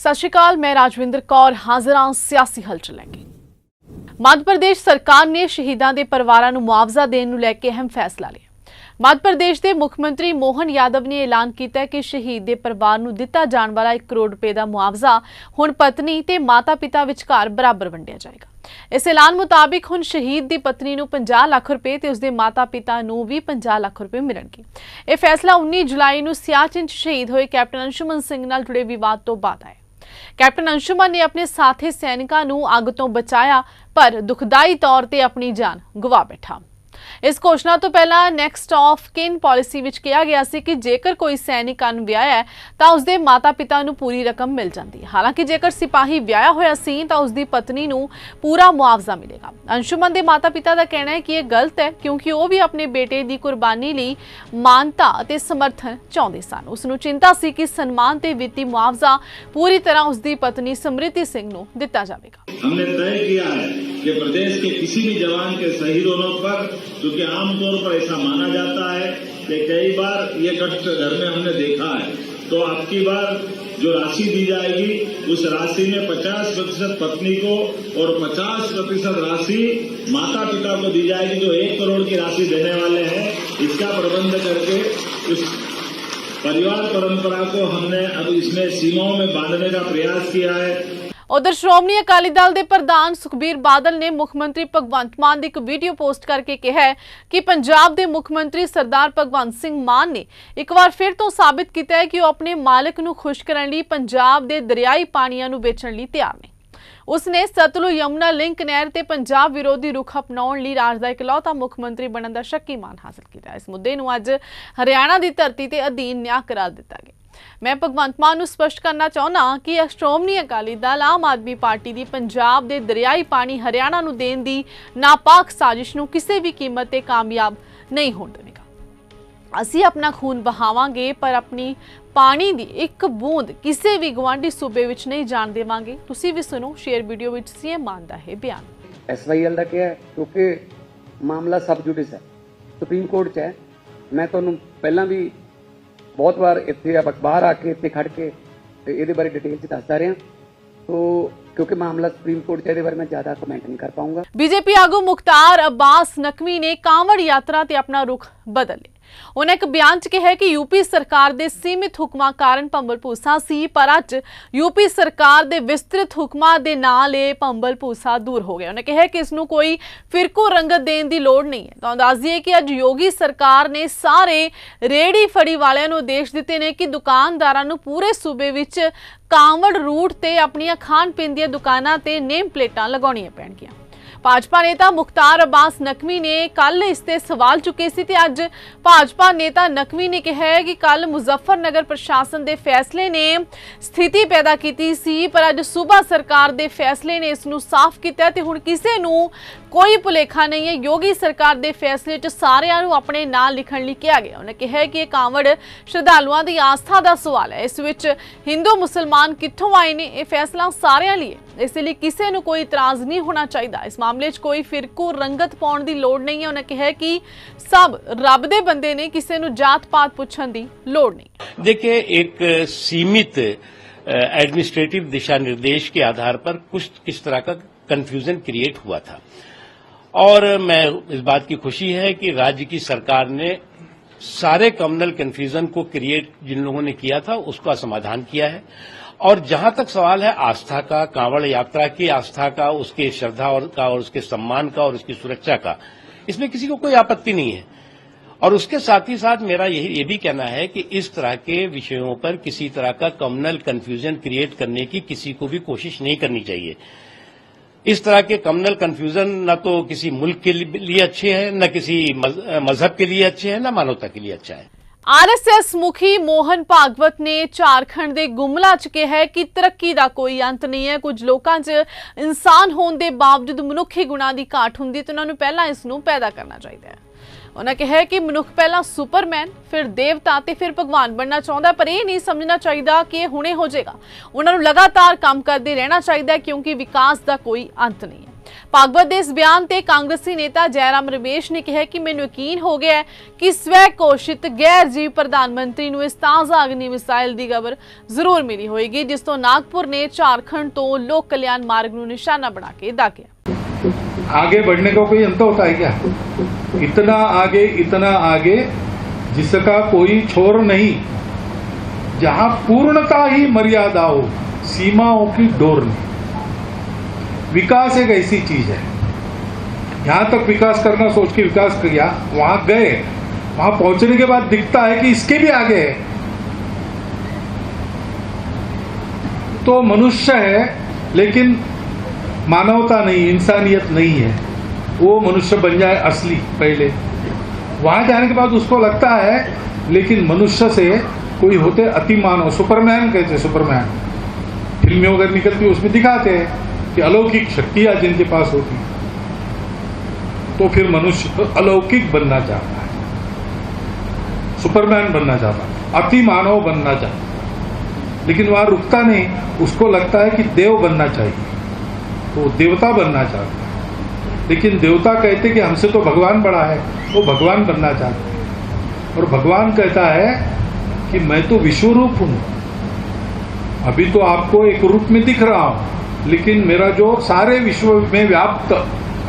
सत श्री अकाल, मैं राजविंदर कौर हाजिर हां सियासी हलचल लैके। मध्य प्रदेश सरकार ने शहीदों के परिवारों को मुआवजा देने को लैके अहम फैसला लिया। मध्य प्रदेश के मुख्यमंत्री मोहन यादव ने ऐलान किया कि शहीद के परिवार को दिता जाने वाला 1 करोड़ रुपए का मुआवजा हुण पत्नी ते माता पिता विचकार बराबर वंडिया जाएगा। इस ऐलान मुताबिक हुण शहीद की पत्नी को 50 लाख रुपए ते उसके माता पिता को भी 50 लाख रुपए मिलणगे। यह फैसला 19 जुलाई को सियाचिन शहीद हुए कैप्टन अंशुमन सिंह नाल जुड़े विवाद तो बाद आया। कैप्टन अंशुमन ने अपने साथी सैनिकों को अग तो बचाया पर दुखदाई तौर पर अपनी जान गवा बैठा। इस घोषणा तो पहला नैक्सट ऑफ किन पॉलिसी विच कहा गया सी कि जेकर कोई सैनिक अनविआह है तो उसके माता पिता को पूरी रकम मिल जाती है। हालांकि जेकर सिपाही विआहा होया सी तो उसकी पत्नी को पूरा मुआवजा मिलेगा। अंशुमन के माता पिता का कहना है कि यह गलत है क्योंकि वह भी अपने बेटे की कुर्बानी लिए मानता और समर्थन चाहते सन। उसनू चिंता सी कि सम्मान ते वित्ती मुआवजा पूरी तरह उसकी पत्नी समृति सिंह को दिता जाएगा। हमने तय किया है कि प्रदेश के किसी भी जवान के शहीद होने पर, क्योंकि आमतौर पर ऐसा माना जाता है कि कई बार ये कष्ट घर में हमने देखा है, तो आपकी बार जो राशि दी जाएगी उस राशि में 50% पत्नी को और 50% राशि माता पिता को दी जाएगी। जो 1 करोड़ की राशि देने वाले हैं, इसका प्रबंध करके इस परिवार परंपरा को हमने अब इसमें सीमाओं में बांधने का प्रयास किया है। उधर श्रोमणी अकाली दल के प्रधान सुखबीर बादल ने मुख्यमंत्री भगवंत मान की एक वीडियो पोस्ट करके कहा है कि पंजाब के मुख्यमंत्री सरदार भगवंत सिंह मान ने एक बार फिर तो साबित किया है कि वह अपने मालिक को खुश करने लिए पंजाब के दरियाई पानियों को बेचने लिए तैयार ने। उसने सतलुज यमुना लिंक नहर ते पंजाब विरोधी रुख अपनाने लिए राज का इकलौता मुख्यमंत्री बनने का शक्की मान हासिल किया। इस मुद्दे को अज हरियाणा की धरती से अधीन न्याय करार दिता गया। मैं भगवंत मान स्पष्ट करना चाहना कि श्रोमणी अकाली दल आम आदमी पार्टी की पंजाब के दरियाई पानी हरियाणा को देने की नापाक साजिश को किसी भी कीमत पर कामयाब नहीं होने देगा। असी अपना खून बहावांगे पर अपनी पानी की एक बूंद किसी भी गुआढ़ी सूबे विच नहीं जान देवांगे। तुसी भी सुनो शेयर वीडियो विच सीएम मान दा है बयान। SYL का क्या है क्योंकि मामला सब जुडिस है, सुप्रीम कोर्ट च है। मैं तुहानू पहला भी बहुत बार इत्थे बाहर आके इत्थे खड़ के ये बारे डिटेल च दसदा रहा, तो क्योंकि मामला सुप्रीम कोर्ट च, बारे मैं ज्यादा कमेंट नहीं कर पाऊंगा। बीजेपी आगू मुख्तार अब्बास नकवी ने कांवड़ यात्रा ते अपना रुख बदल लिया। उन्हें एक बयान च कहा कि यूपी सरकार के सीमित हुक्मां कारण भंबल भूसा सी, पर अज यूपी सरकार के विस्तृत हुक्मां दे नाल भंबल भूसा दूर हो गया। उन्हें कहा कि इसनूं कोई फिरकू रंगत देने की लोड़ नहीं है। तो दस दईए कि अज योगी सरकार ने सारे रेहड़ी फड़ी वालियां नूं आदेश दिते ने कि दुकानदारां नूं पूरे सूबे विच कांवड़ रूट ते अपनियां खाण पीण दीआं दुकानां ते नेम प्लेटां लगाउणियां पैणगीआं। भाजपा नेता मुख्तार अब्बास नकवी ने कल इसते सवाल चुके सी ते अज भाजपा नेता नकवी ने कहा है कि कल मुजफ्फरनगर प्रशासन के फैसले ने स्थिति पैदा की सी, पर अज सूबा सरकार के फैसले ने इसनूं साफ किया ते हुण किसी नूं कोई भुलेखा नहीं है। योगी सरकार के फैसले च सारिआं नूं अपने नाम लिखण लई कहा गया। उन्हें कहा कि यह कांवड़ श्रद्धालुआं की आस्था का सवाल है, इस विच हिंदू मुसलमान कित्थों आए ने, यह फैसला सारिआं लई है, इसलिए किसी नूं कोई इतराज नहीं होना चाहिए। इस मामले च कोई फिरकू रंगत पाउण की लोड़ नहीं है। उन्हें कहा कि सब रब दे बंदे ने, किसी नूं जात पात पुछण की लोड़ नहीं। देखिए, एक सीमित एडमिनिस्ट्रेटिव दिशा निर्देश के आधार पर कुछ किस तरह का कंफ्यूजन क्रिएट हुआ था, और मैं इस बात की खुशी है कि राज्य की सरकार ने सारे कम्युनल कंफ्यूजन को क्रिएट जिन लोगों ने किया था उसका समाधान किया है। और जहां तक सवाल है आस्था का, कांवड़ यात्रा की आस्था का, उसके श्रद्धा और उसके सम्मान का और उसकी सुरक्षा का, इसमें किसी को कोई आपत्ति नहीं है। और उसके साथ ही साथ मेरा ये भी कहना है कि इस तरह के विषयों पर किसी तरह का कम्युनल कंफ्यूजन क्रिएट करने की किसी को भी कोशिश नहीं करनी चाहिए। इस तरह के कम्युनल कंफ्यूजन न तो किसी मुल्क के लिए अच्छे हैं, न किसी मजहब के लिए अच्छे हैं, न मानवता के लिए अच्छा है। RSS मुखी मोहन भागवत ने झारखंड के गुमला च कहा है कि तरक्की का कोई अंत नहीं है। कुछ लोगों च इंसान होने के बावजूद मनुखी गुणों की घाट होंदी तो उन्होंने पहला इसनूं पैदा करना चाहिए। उन्होंने कहा कि मनुख पहला सुपरमैन, फिर देवता ते फिर भगवान बनना चाहता, पर यह नहीं समझना चाहिए कि यह हुणे हो जाएगा। उन्होंने लगातार काम करते रहना चाहिए क्योंकि विकास का कोई अंत नहीं है। ਭਾਗਵਤ ਦੇ ਇਸ ਬਿਆਨ ਤੇ ਕਾਂਗਰਸੀ ਨੇਤਾ ਜੈਰਾਮ ਰਮੇਸ਼ ਨੇ ਕਿਹਾ ਕਿ ਮੈਨੂੰ ਯਕੀਨ ਹੋ ਗਿਆ ਹੈ ਕਿ ਸਵੈ ਘੋਸ਼ਿਤ ਗੈਰ ਜੀਵ ਪ੍ਰਧਾਨ ਮੰਤਰੀ ਨੂੰ ਇਸ ਤਾਜ਼ਾ ਅਗਨੀ ਮਿਸਾਈਲ ਦੀ ਖਬਰ ਜ਼ਰੂਰ ਮਿਲੀ ਹੋਏਗੀ, ਜਿਸ ਤੋਂ ਨਾਗਪੁਰ ਨੇ ਝਾਰਖੰਡ ਤੋਂ ਲੋਕ ਕਲਿਆਣ ਮਾਰਗ ਨੂੰ ਨਿਸ਼ਾਨਾ ਬਣਾ ਕੇ दागिया। आगे बढ़ने का कोई अंत होता है क्या? इतना आगे जिसका कोई छोर नहीं, जहां पूर्णता ही मर्यादा हो, सीमाओं की डोर नहीं। विकास एक ऐसी चीज है, यहां तक विकास करना सोच के विकास किया, वहां गए, वहां पहुंचने के बाद दिखता है कि इसके भी आगे है। तो मनुष्य है लेकिन मानवता नहीं, इंसानियत नहीं है। वो मनुष्य बन जाए असली पहले, वहां जाने के बाद उसको लगता है लेकिन मनुष्य से कोई होते अति मानव, सुपरमैन कहते, सुपरमैन फिल्में वगैरह निकलती उसमें दिखाते हैं कि अलौकिक शक्तियां जिनके पास होती, तो फिर मनुष्य अलौकिक बनना चाहता है, सुपरमैन बनना चाहता है, अति मानव बनना चाहता है, लेकिन वहां रुकता नहीं, उसको लगता है कि देव बनना चाहिए, तो देवता बनना चाहता है। लेकिन देवता कहते कि हमसे तो भगवान बड़ा है, वो भगवान बनना चाहता है। और भगवान कहता है कि मैं तो विश्व रूप हूं, अभी तो आपको एक रूप में दिख रहा हूं, लेकिन मेरा जो सारे विश्व में व्याप्त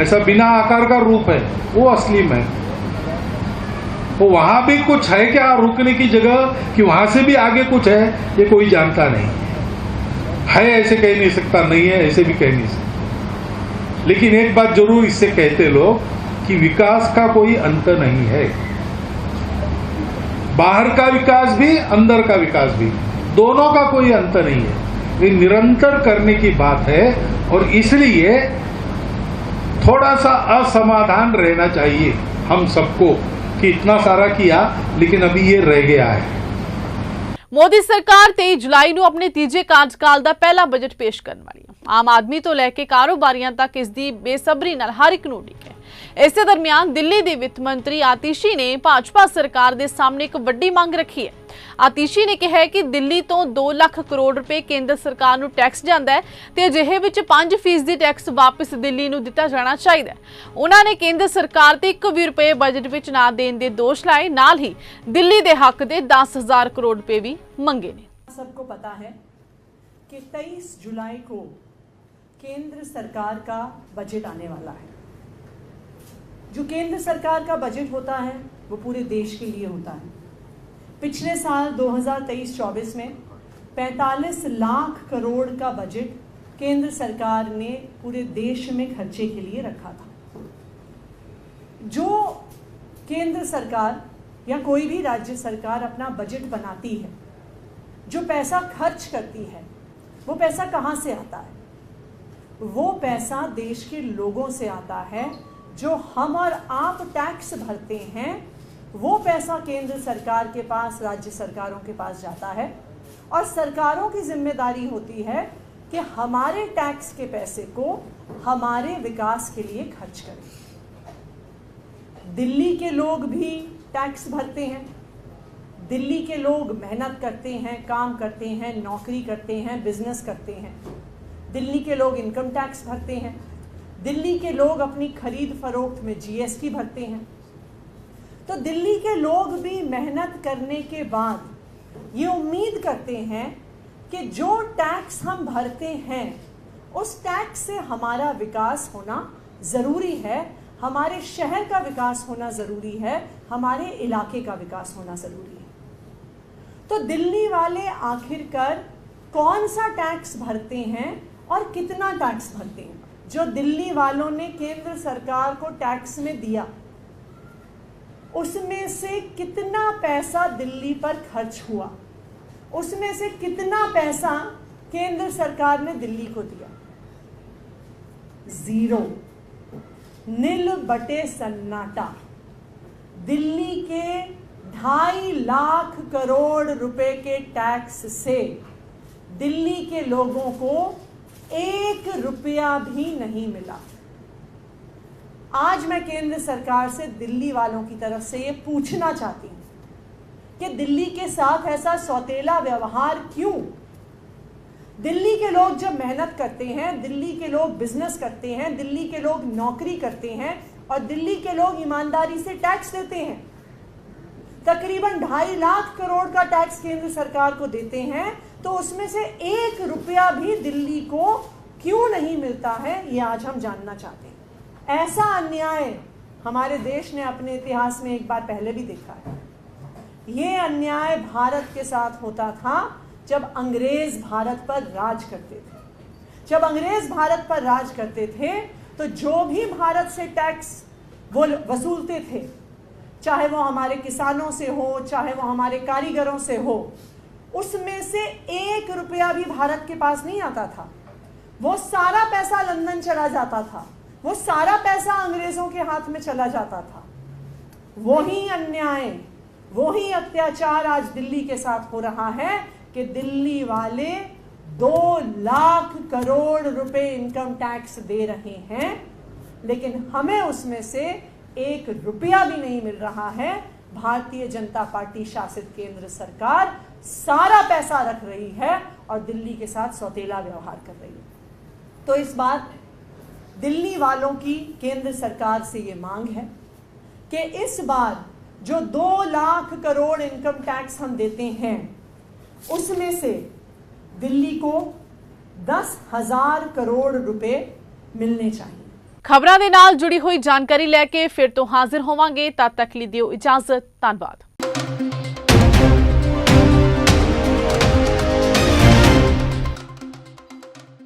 ऐसा बिना आकार का रूप है वो असली मैं। तो वहां भी कुछ है क्या रुकने की जगह, कि वहां से भी आगे कुछ है, ये कोई जानता नहीं है। ऐसे कह नहीं सकता, नहीं है ऐसे भी कह नहीं सकता। लेकिन एक बात जरूर इससे कहते लोग कि विकास का कोई अंत नहीं है। बाहर का विकास भी, अंदर का विकास भी, दोनों का कोई अंत नहीं है। ये निरंतर करने की बात है और इसलिए थोड़ा सा असमाधान रहना चाहिए हम सबको कि इतना सारा किया लेकिन अभी ये रह गया है। ਮੋਦੀ ਸਰਕਾਰ 23 ਜੁਲਾਈ ਨੂੰ ਆਪਣੇ ਤੀਜੇ ਕਾਰਜਕਾਲ ਦਾ ਪਹਿਲਾ ਬਜਟ ਪੇਸ਼ ਕਰਨ ਵਾਲੀ ਹੈ। ਆਮ ਆਦਮੀ ਤੋਂ ਲੈ ਕੇ ਕਾਰੋਬਾਰੀਆਂ ਤੱਕ ਇਸ ਦੀ ਬੇਸਬਰੀ ਨਾਲ ਹਰ ਇੱਕ ਨੂੰ ਉਡੀਕ ਹੈ। ਇਸੇ ਦਰਮਿਆਨ ਦਿੱਲੀ ਦੇ ਵਿੱਤ ਮੰਤਰੀ ਆਤੀਸ਼ੀ ਨੇ ਭਾਜਪਾ ਸਰਕਾਰ ਦੇ ਸਾਹਮਣੇ ਇੱਕ ਵੱਡੀ ਮੰਗ ਰੱਖੀ ਹੈ। ਆਤੀਸ਼ੀ ਨੇ ਕਿਹਾ ਕਿ ਦਿੱਲੀ ਤੋਂ 2 ਲੱਖ ਕਰੋੜ ਰੁਪਏ ਕੇਂਦਰ ਸਰਕਾਰ ਨੂੰ ਟੈਕਸ ਜਾਂਦਾ ਹੈ ਤੇ ਅਜਿਹੇ ਵਿੱਚ 5% ਦੀ ਟੈਕਸ ਵਾਪਸ ਦਿੱਲੀ ਨੂੰ ਦਿੱਤਾ ਜਾਣਾ ਚਾਹੀਦਾ ਹੈ। ਉਹਨਾਂ ਨੇ ਕੇਂਦਰ ਸਰਕਾਰ ਤੇ 1 ਵੀ ਰੁਪਏ ਬਜਟ ਵਿੱਚ ਨਾ ਦੇਣ ਦੇ ਦੋਸ਼ ਲਾਏ, ਨਾਲ ਹੀ ਦਿੱਲੀ ਦੇ ਹੱਕ ਦੇ 10,000 ਕਰੋੜ ਰੁਪਏ ਵੀ ਮੰਗੇ ਨੇ। सबको पता है कि 23 जुलाई को केंद्र सरकार का बजट आने वाला है। जो केंद्र सरकार का बजट होता है वो पूरे देश के लिए होता है। पिछले साल 2023-24 में 45 लाख करोड़ का बजट केंद्र सरकार ने पूरे देश में खर्चे के लिए रखा था। जो केंद्र सरकार या कोई भी राज्य सरकार अपना बजट बनाती है, जो पैसा खर्च करती है, वो पैसा कहाँ से आता है? वो पैसा देश के लोगों से आता है। जो हम और आप टैक्स भरते हैं, वो पैसा केंद्र सरकार के पास, राज्य सरकारों के पास जाता है और सरकारों की जिम्मेदारी होती है कि हमारे टैक्स के पैसे को हमारे विकास के लिए खर्च करें। दिल्ली के लोग भी टैक्स भरते हैं, दिल्ली के लोग मेहनत करते हैं, काम करते हैं, नौकरी करते हैं, बिजनेस करते हैं। दिल्ली के लोग इनकम टैक्स भरते हैं, दिल्ली के लोग अपनी खरीद फरोख्त में जीएसटी भरते हैं। तो दिल्ली के लोग भी मेहनत करने के बाद ये उम्मीद करते हैं कि जो टैक्स हम भरते हैं उस टैक्स से हमारा विकास होना ज़रूरी है, हमारे शहर का विकास होना ज़रूरी है, हमारे इलाके का विकास होना ज़रूरी है। तो दिल्ली वाले आखिरकार कौन सा टैक्स भरते हैं और कितना टैक्स भरते हैं? जो दिल्ली वालों ने केंद्र सरकार को टैक्स में दिया, उसमें से कितना पैसा दिल्ली पर खर्च हुआ? उसमें से कितना पैसा केंद्र सरकार ने दिल्ली को दिया? 0, नील बटे सन्नाटा। दिल्ली के 2.5 लाख करोड़ रुपए के टैक्स से दिल्ली के लोगों को 1 रुपया भी नहीं मिला। आज मैं केंद्र सरकार से दिल्ली वालों की तरफ से ये पूछना चाहती हूँ कि दिल्ली के साथ ऐसा सौतेला व्यवहार क्यों? दिल्ली के लोग जब मेहनत करते हैं, दिल्ली के लोग बिजनेस करते हैं, दिल्ली के लोग नौकरी करते हैं और दिल्ली के लोग ईमानदारी से टैक्स देते हैं, तकरीबन 2.5 लाख करोड़ का टैक्स केंद्र सरकार को देते हैं, तो उसमें से 1 रुपया भी दिल्ली को क्यों नहीं मिलता है, ये आज हम जानना चाहते हैं। ऐसा अन्याय हमारे देश ने अपने इतिहास में एक बार पहले भी देखा है। ये अन्याय भारत के साथ होता था जब अंग्रेज भारत पर राज करते थे। जब अंग्रेज भारत पर राज करते थे तो जो भी भारत से टैक्स वो वसूलते थे, चाहे वो हमारे किसानों से हो, चाहे वो हमारे कारीगरों से हो, उसमें से 1 रुपया भी भारत के पास नहीं आता था। वो सारा पैसा लंदन चला जाता था, वो सारा पैसा अंग्रेजों के हाथ में चला जाता था। वही अन्याय, वही अत्याचार आज दिल्ली के साथ हो रहा है कि दिल्ली वाले 2 लाख करोड़ रुपए इनकम टैक्स दे रहे हैं, लेकिन हमें उसमें से 1 रुपया भी नहीं मिल रहा है। भारतीय जनता पार्टी शासित केंद्र सरकार सारा पैसा रख रही है और दिल्ली के साथ सौतेला व्यवहार कर रही है। तो इस बार दिल्ली वालों की केंद्र सरकार से ये मांग है कि इस बार जो 2 लाख करोड़ इनकम टैक्स हम देते हैं, उसमें से दिल्ली को 10,000 करोड़ रुपए मिलने चाहिए। खबरां दे नाल जुड़ी हुई जानकारी लैके फिर तो हाजिर होवांगे। तद तक ਲਈ ਦਿਓ इजाजत। धन्यवाद।